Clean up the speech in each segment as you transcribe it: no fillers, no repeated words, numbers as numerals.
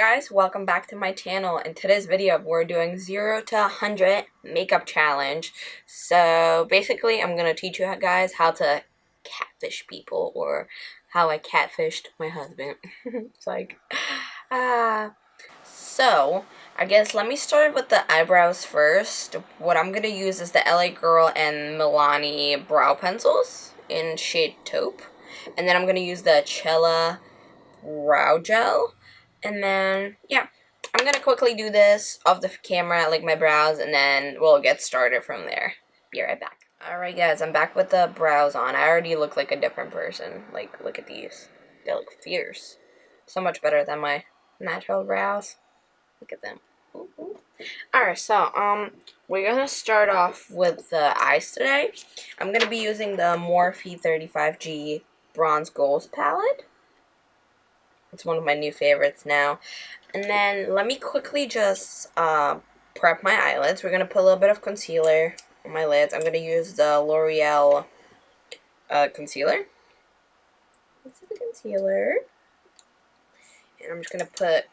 guys? Welcome back to my channel. In today's video, we're doing 0 to 100 makeup challenge. So basically, I'm going to teach you guys how to catfish people, or how I catfished my husband. It's like, So, I guess let me start with the eyebrows first. What I'm going to use is the LA Girl and Milani brow pencils in shade taupe. And then I'm going to use the Cella brow gel. And then, yeah, I'm going to quickly do this off the camera, like my brows, and then we'll get started from there. Be right back. Alright guys, I'm back with the brows on. I already look like a different person. Like, look at these. They look fierce. So much better than my natural brows. Look at them. Alright, so, we're gonna start off with the eyes today. I'm gonna be using the Morphe 35G Bronze Gold palette. It's one of my new favorites now. And then let me quickly just prep my eyelids. We're going to put a little bit of concealer on my lids. I'm going to use the L'Oreal concealer. This is the concealer. And I'm just going to put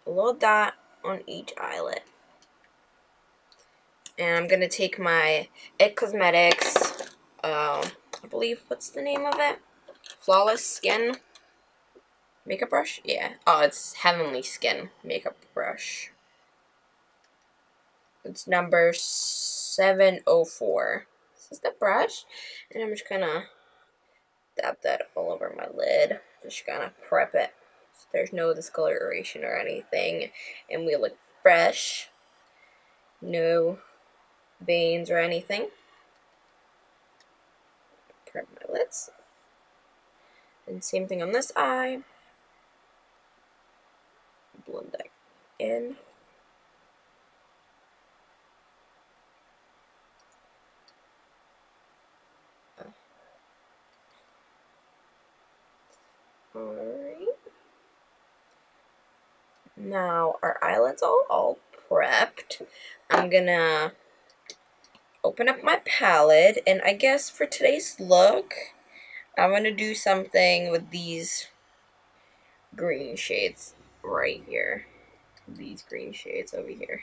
a little dot on each eyelid. And I'm going to take my IT Cosmetics, I believe, what's the name of it? Flawless Skin makeup brush? Yeah. Oh, it's Heavenly Skin makeup brush. It's number 704. This is the brush. And I'm just gonna dab that all over my lid. Just gonna prep it so there's no discoloration or anything. And we look fresh. No veins or anything. Prep my lids. And same thing on this eye. Blend that in. Alright. Now our eyelids all prepped. I'm gonna open up my palette, and I guess for today's look, I'm gonna do something with these green shades right here. These green shades over here.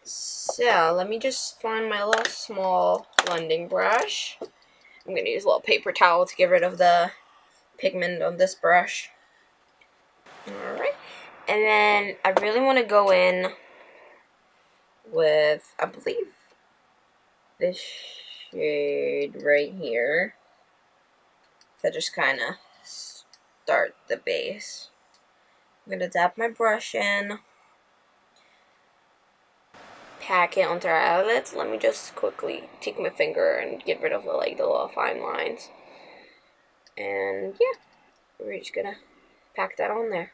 So, let me just find my little small blending brush. I'm gonna use a little paper towel to get rid of the pigment on this brush. Alright. And then I really want to go in with, I believe, this shade right here. So just kind of start the base. I'm going to dab my brush in. Pack it onto our eyelids. Let me just quickly take my finger and get rid of the little fine lines. And yeah, we're just gonna pack that on there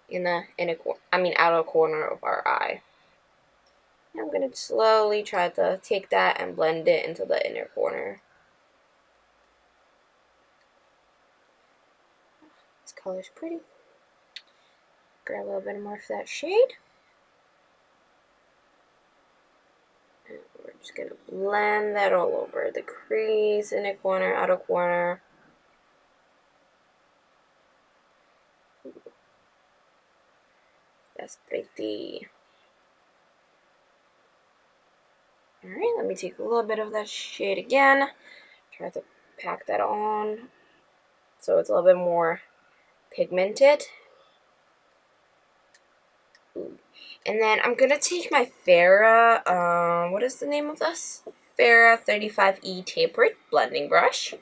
in the outer corner of our eye. And I'm gonna slowly try to take that and blend it into the inner corner. This color's pretty. Grab a little bit more of that shade. And we're just gonna blend that all over the crease, inner corner, outer corner. That's pretty. Alright, let me take a little bit of that shade again. Try to pack that on so it's a little bit more pigmented. Ooh. And then I'm gonna take my Farrah, what is the name of this? Farrah 35E Tapered blending brush.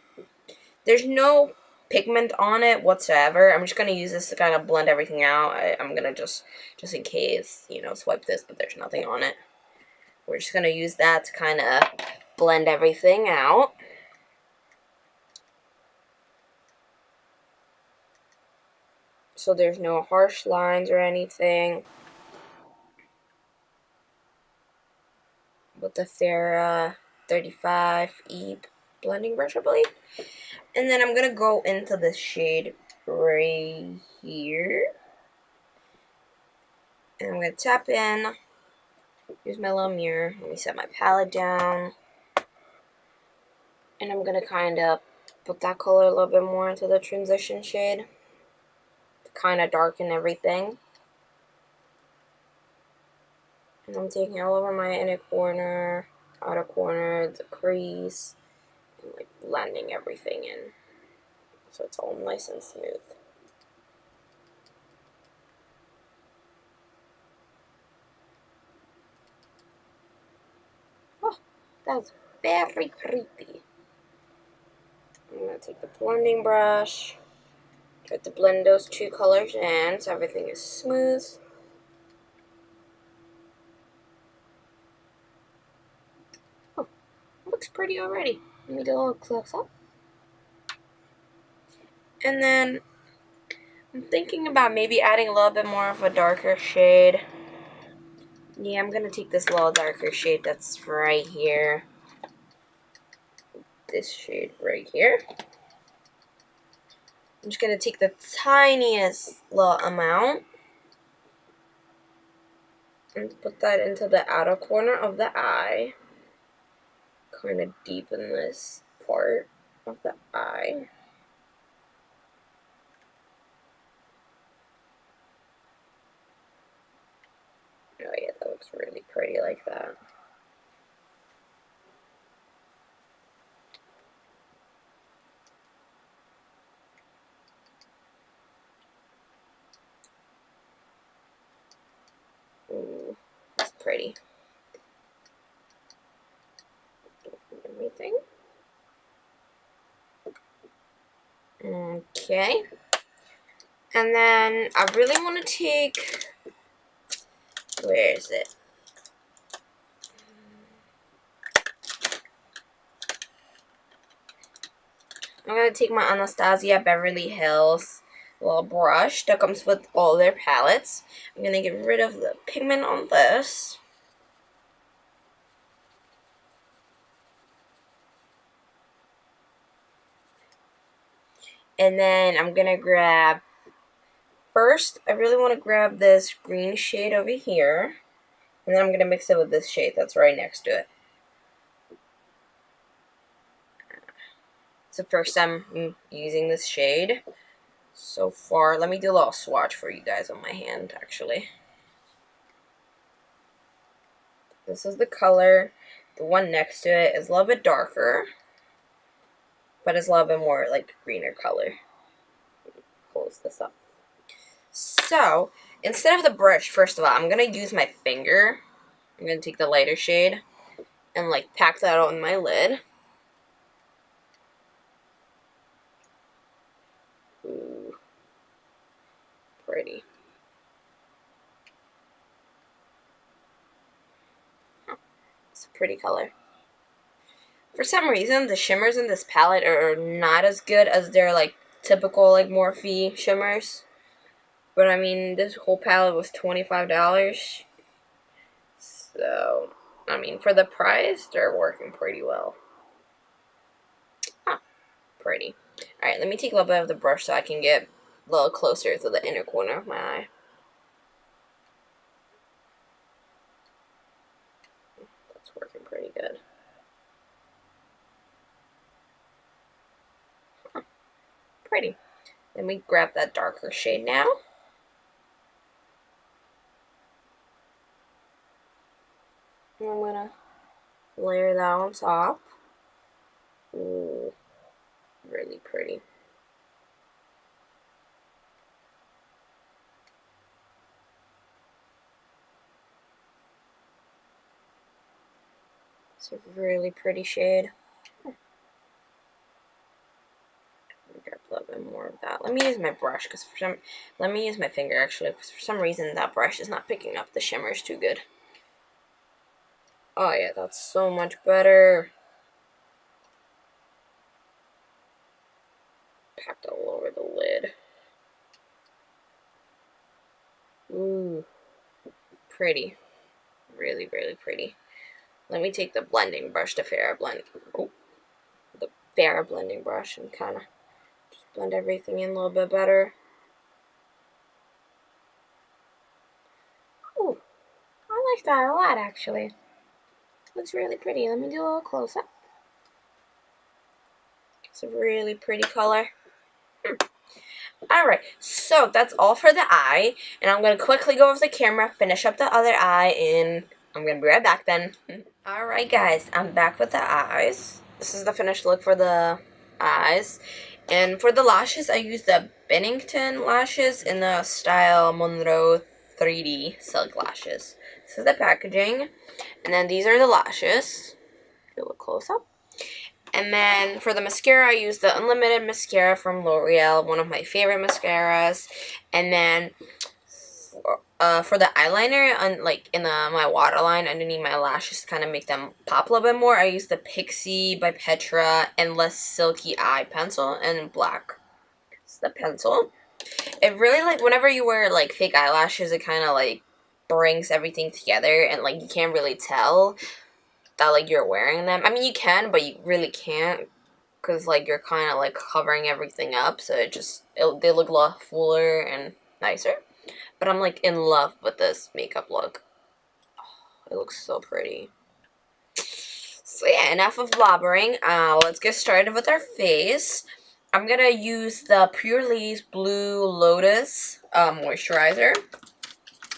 There's no pigment on it whatsoever. I'm just gonna use this to kind of blend everything out. I'm gonna just in case, swipe this, but there's nothing on it. We're just gonna use that to kind of blend everything out. So there's no harsh lines or anything. With the Farrah 35E blending brush, I believe. And then I'm gonna go into the shade right here. And I'm gonna tap in. Use my little mirror. Let me set my palette down. And I'm gonna kind of put that color a little bit more into the transition shade. kind of darken everything. And I'm taking all over my inner corner, outer corner, the crease, and like blending everything in so it's all nice and smooth. Oh, that's very pretty. I'm going to take the blending brush, try to blend those two colors in so everything is smooth. Oh, looks pretty already. Let me do a little close up. And then I'm thinking about maybe adding a little bit more of a darker shade. Yeah, I'm going to take this little darker shade that's right here. This shade right here. I'm just going to take the tiniest little amount and put that into the outer corner of the eye. Kind of deepen this part of the eye. Oh yeah, that looks really pretty like that. Ooh, that's pretty. Everything. Okay. And then I really want to take, where is it? I'm going to take my Anastasia Beverly Hills little brush that comes with all their palettes. I'm going to get rid of the pigment on this. And then I'm going to grab, first, I really want to grab this green shade over here. And then I'm going to mix it with this shade that's right next to it. It's the first time I'm using this shade so far. Let me do a little swatch for you guys on my hand, actually. This is the color. The one next to it is a little bit darker, but it's a little bit more like greener color. Close this up. So, instead of the brush, first of all, I'm going to use my finger. I'm going to take the lighter shade and like pack that on my lid. Ooh, pretty. It's a pretty color. For some reason, the shimmers in this palette are not as good as their like typical like Morphe shimmers. But I mean, this whole palette was $25. So, I mean, for the price, they're working pretty well. Ah, pretty. Alright, let me take a little bit of the brush so I can get a little closer to the inner corner of my eye. That's working pretty good. Huh, pretty. Let me grab that darker shade now. And I'm gonna layer that on top. Ooh, really pretty. It's a really pretty shade. Grab a little bit more of that. Let me use my brush because let me use my finger actually because for some reason that brush is not picking up the shimmers too good. Oh yeah, that's so much better. Packed all over the lid. Ooh, pretty. Really, really pretty. Let me take the blending brush, the fair blending brush, and kind of just blend everything in a little bit better. Ooh, I like that a lot actually. Looks really pretty. Let me do a little close up. It's a really pretty color. Alright, so that's all for the eye. And I'm going to quickly go over the camera, finish up the other eye, and I'm going to be right back then. Alright guys, I'm back with the eyes. This is the finished look for the eyes. And for the lashes, I used the Bennington lashes in the style Monroe 3D silk lashes. This is the packaging. And then these are the lashes. If you look close up. And then for the mascara, I used the Unlimited mascara from L'Oreal, one of my favorite mascaras. And then for the eyeliner, like in my waterline underneath my lashes to kind of make them pop a little bit more, I used the Pixie by Petra Endless Silky Eye Pencil in black. It's the pencil. It really, like, whenever you wear, like, fake eyelashes, it kind of, like, brings everything together, and, like, you can't really tell that, like, you're wearing them. I mean, you can, but you really can't, because, like, you're kind of, like, covering everything up, so they look a lot fuller and nicer. But I'm, like, in love with this makeup look. Oh, it looks so pretty. So, yeah, enough of blabbering. Let's get started with our face. I'm going to use the Pure Lace Blue Lotus moisturizer.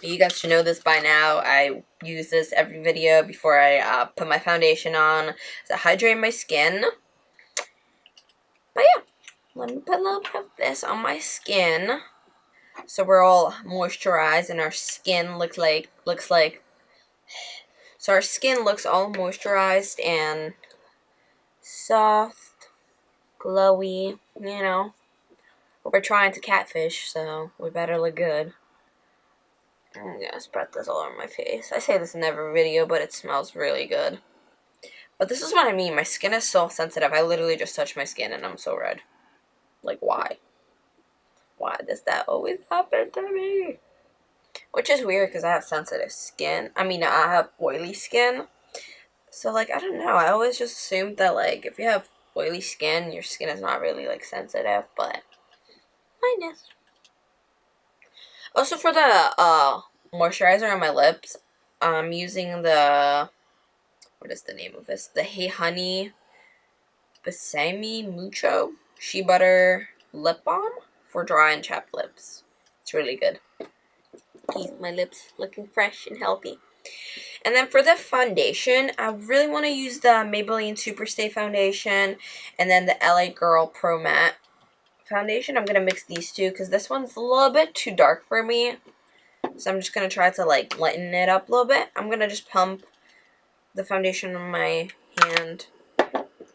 You guys should know this by now. I use this every video before I put my foundation on to hydrate my skin. But yeah, let me put a little bit of this on my skin, so we're all moisturized and our skin looks like. So our skin looks all moisturized and soft, glowy. You know, we're trying to catfish, so we better look good. I'm gonna spread this all over my face. I say this in every video, but it smells really good. But this is what I mean. My skin is so sensitive. I literally just touched my skin and I'm so red. Like, why? Why does that always happen to me? Which is weird because I have sensitive skin. I mean, I have oily skin. So, like, I don't know. I always just assumed that, like, if you have oily skin, your skin is not really, like, sensitive. But, mine is. Also, for the moisturizer on my lips, I'm using the, what is the name of this? The Hey Honey Besame Mucho Shea Butter Lip Balm for dry and chapped lips. It's really good. Keep my lips looking fresh and healthy. And then for the foundation, I really want to use the Maybelline Superstay foundation and then the LA Girl Pro Matte foundation. I'm going to mix these two because this one's a little bit too dark for me. So I'm just going to try to, like, lighten it up a little bit. I'm going to just pump the foundation on my hand.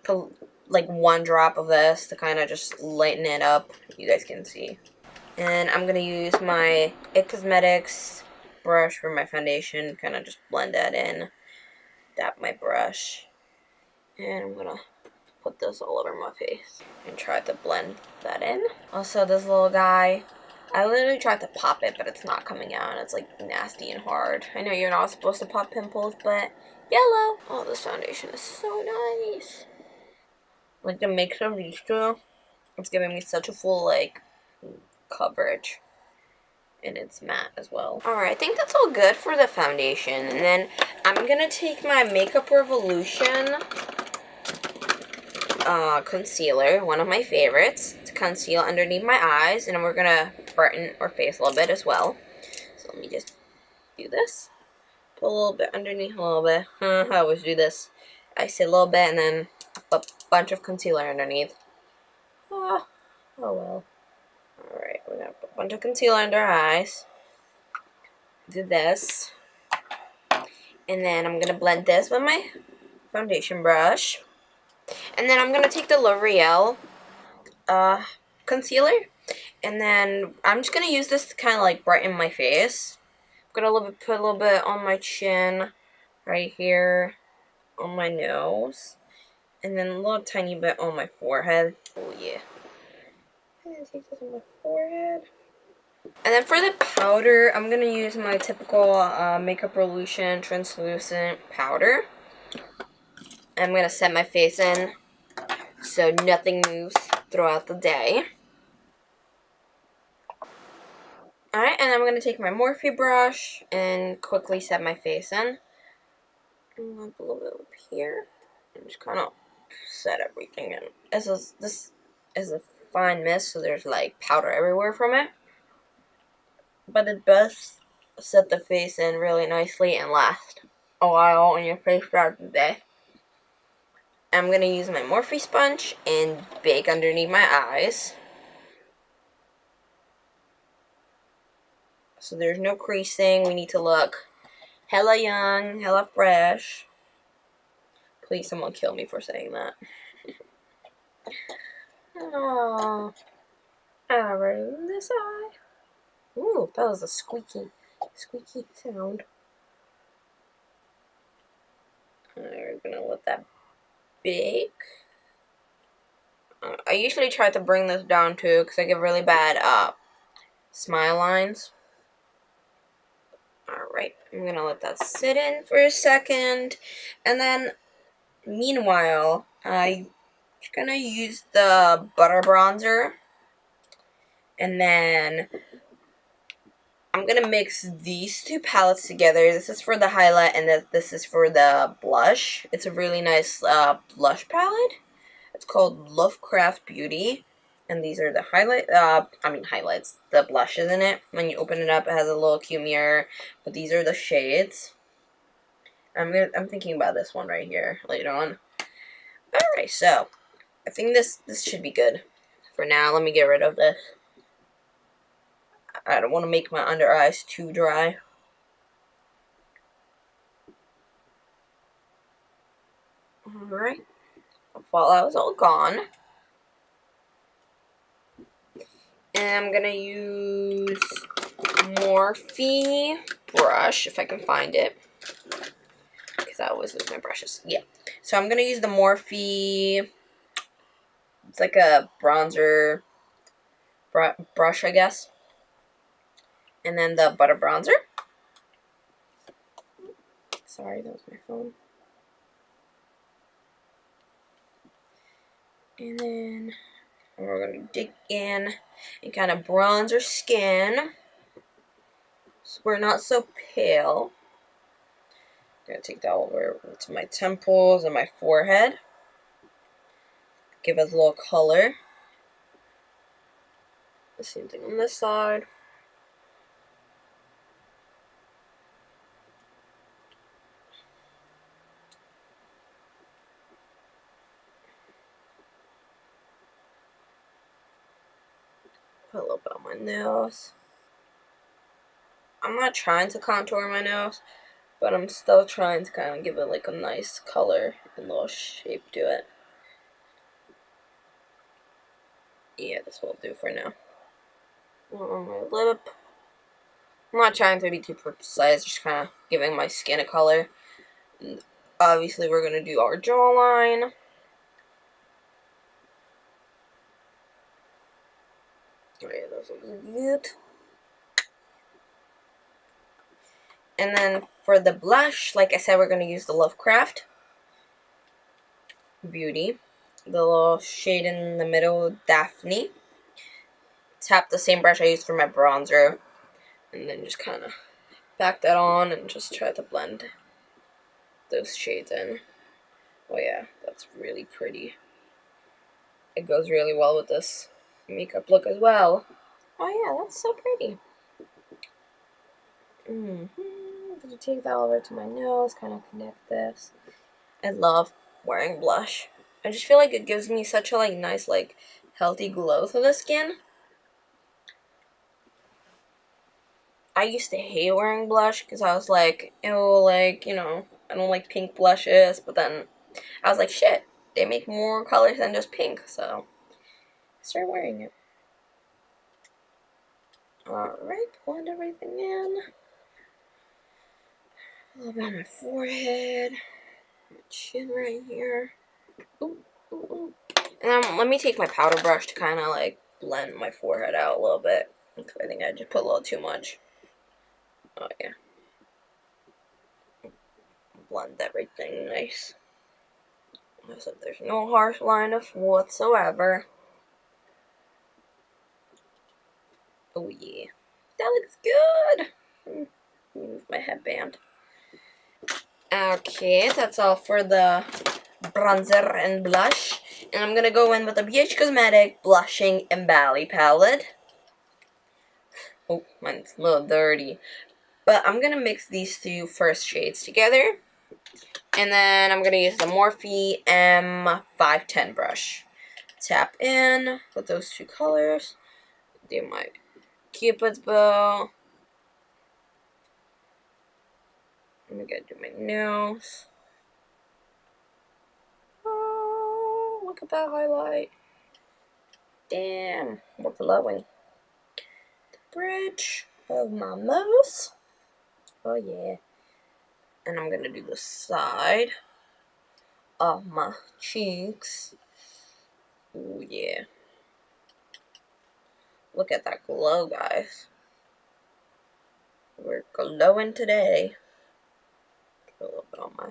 Put, like, one drop of this to kind of just lighten it up. You guys can see. And I'm going to use my IT Cosmetics brush for my foundation. Kind of just blend that in. Dab my brush. And I'm going to put this all over my face. And try to blend that in. Also, this little guy, I literally tried to pop it, but it's not coming out. And it's, like, nasty and hard. I know you're not supposed to pop pimples, but yellow. Oh, this foundation is so nice. Like, the mix of these two, it's giving me such a full, like, coverage. And it's matte as well. Alright, I think that's all good for the foundation. And then I'm going to take my Makeup Revolution concealer, one of my favorites, to conceal underneath my eyes. And we're going to brighten our face a little bit as well. So let me just do this. Put a little bit underneath, a little bit. I always do this. I say a little bit and then a bunch of concealer underneath. Oh well. Alright, we're going to put a bunch of concealer under our eyes. Do this. And then I'm going to blend this with my foundation brush. And then I'm going to take the L'Oreal concealer. And then I'm just going to use this to kind of like brighten my face. I'm going to put a little bit on my chin, right here, on my nose. And then a little tiny bit on my forehead. Oh yeah. I'm going to take this on my forehead. And then for the powder, I'm going to use my typical Makeup Revolution translucent powder. I'm going to set my face in so nothing moves throughout the day. Alright, and I'm going to take my Morphe brush and quickly set my face in. And a little bit up here. And just kind of set everything in. This is a fine mist, so there's like powder everywhere from it. But it does set the face in really nicely and last a while on your face throughout the day. I'm going to use my Morphe sponge and bake underneath my eyes. So there's no creasing. We need to look hella young, hella fresh. Please, someone kill me for saying that. Oh, alright, this eye. Ooh, that was a squeaky sound. We're gonna let that bake. I usually try to bring this down too, because I get really bad smile lines. Alright, I'm gonna let that sit in for a second, and then meanwhile, I'm gonna use the butter bronzer, and then I'm gonna mix these two palettes together. This is for the highlight, and this is for the blush. It's a really nice blush palette. It's called Lovecraft Beauty. And these are the highlights, the blushes in it. When you open it up, it has a little cute mirror. But these are the shades. I'm thinking about this one right here later on. Alright, so I think this should be good. For now, let me get rid of this. I don't want to make my under eyes too dry. Alright. The fallout is all gone. And I'm gonna use Morphe brush, if I can find it. Because I always lose my brushes. Yeah. So I'm gonna use the Morphe. It's like a bronzer brush, I guess. And then the butter bronzer. Sorry, that was my phone. And then we're gonna dig in and kind of bronze our skin, so we're not so pale. I'm gonna take that over to my temples and my forehead. Give us a little color. The same thing on this side. Put a little bit on my nose. I'm not trying to contour my nose, but I'm still trying to kind of give it like a nice color and little shape to it. Yeah, this will do for now. On my lip. I'm not trying to be too precise, just kind of giving my skin a color. And obviously, we're going to do our jawline. Oh yeah, those look good. And then for the blush, like I said, we're going to use the Lovecraft Beauty. The little shade in the middle, Daphne. Tap the same brush I used for my bronzer. And then just kind of back that on and just try to blend those shades in. Oh yeah, that's really pretty. It goes really well with this makeup look as well. Oh yeah, that's so pretty. I'm gonna take that over to my nose, kind of connect this. I love wearing blush. I just feel like it gives me such a nice healthy glow to the skin. I used to hate wearing blush because I was like, ew, I don't like pink blushes. But then I was like, shit, they make more colors than just pink, so I started wearing it. Alright, blend everything in. A little bit on my forehead, my chin right here. Ooh, ooh, ooh. And then let me take my powder brush to kind of blend my forehead out a little bit. I think I just put a little too much. Oh yeah. Blend everything nice. So there's no harsh line of whatsoever. Oh yeah. That looks good. Move my headband. Okay, that's all for the bronzer and blush. And I'm going to go in with the BH Cosmetic Blushing and Bally palette. Oh, mine's a little dirty. But I'm going to mix these two first shades together. And then I'm going to use the Morphe M510 brush. Tap in with those two colors. Do my Cupid's bow. I'm going to do my nose. Oh, look at that highlight. Damn, we're glowing. The bridge of my nose. Oh yeah. And I'm gonna do the side of my cheeks. Oh yeah. Look at that glow, guys. We're glowing today. A little bit on my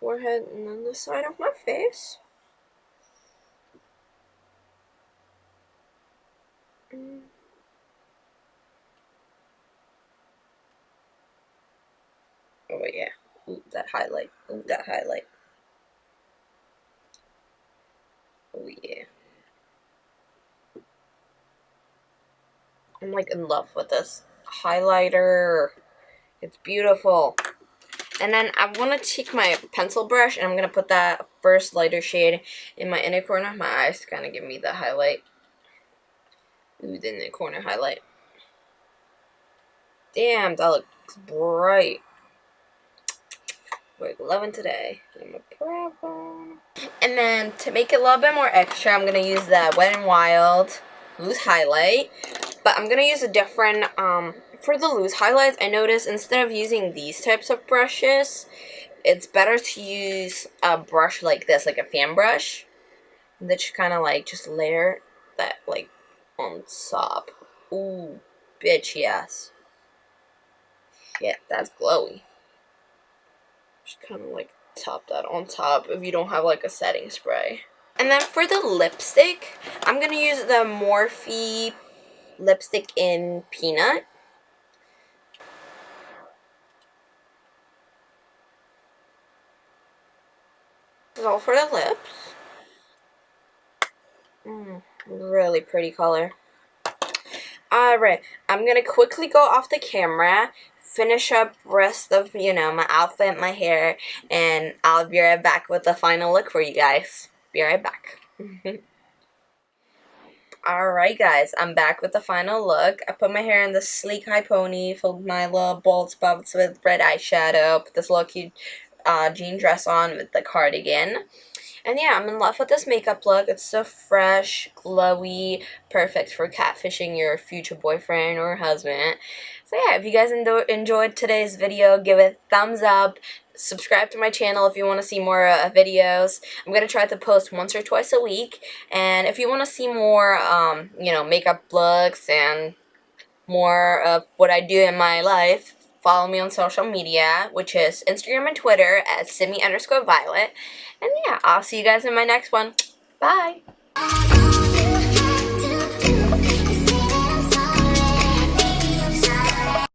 forehead and then the side of my face. Oh yeah. Ooh, that highlight. Ooh, that highlight. Oh yeah. I'm like in love with this highlighter. It's beautiful. And then I want to take my pencil brush and I'm going to put that first lighter shade in my inner corner of my eyes to kind of give me the highlight. Ooh, the inner corner highlight. Damn, that looks bright. We're glowing today. And then to make it a little bit more extra, I'm going to use the Wet n Wild loose highlight. But I'm going to use a different, for the loose highlights, I noticed instead of using these types of brushes, it's better to use a brush like this, like a fan brush. That you kind of like just layer that like on top. Ooh, bitch, yes. Yeah, that's glowy. Just kind of like top that on top if you don't have like a setting spray. And then for the lipstick, I'm going to use the Morphe lipstick in Peanut. This is all for the lips. Really pretty color. Alright, I'm going to quickly go off the camera, finish up rest of, my outfit, my hair, and I'll be right back with the final look for you guys. Be right back. Alright guys, I'm back with the final look. I put my hair in this sleek high pony, filled my little bald spots with red eyeshadow, put this little cute jean dress on with the cardigan. And yeah, I'm in love with this makeup look. It's so fresh, glowy, perfect for catfishing your future boyfriend or husband. So yeah, if you guys enjoyed today's video, give it a thumbs up. Subscribe to my channel if you want to see more videos. I'm going to try to post once or twice a week. And if you want to see more, makeup looks and more of what I do in my life, follow me on social media, which is Instagram and Twitter at Simi_Violet. And yeah, I'll see you guys in my next one. Bye!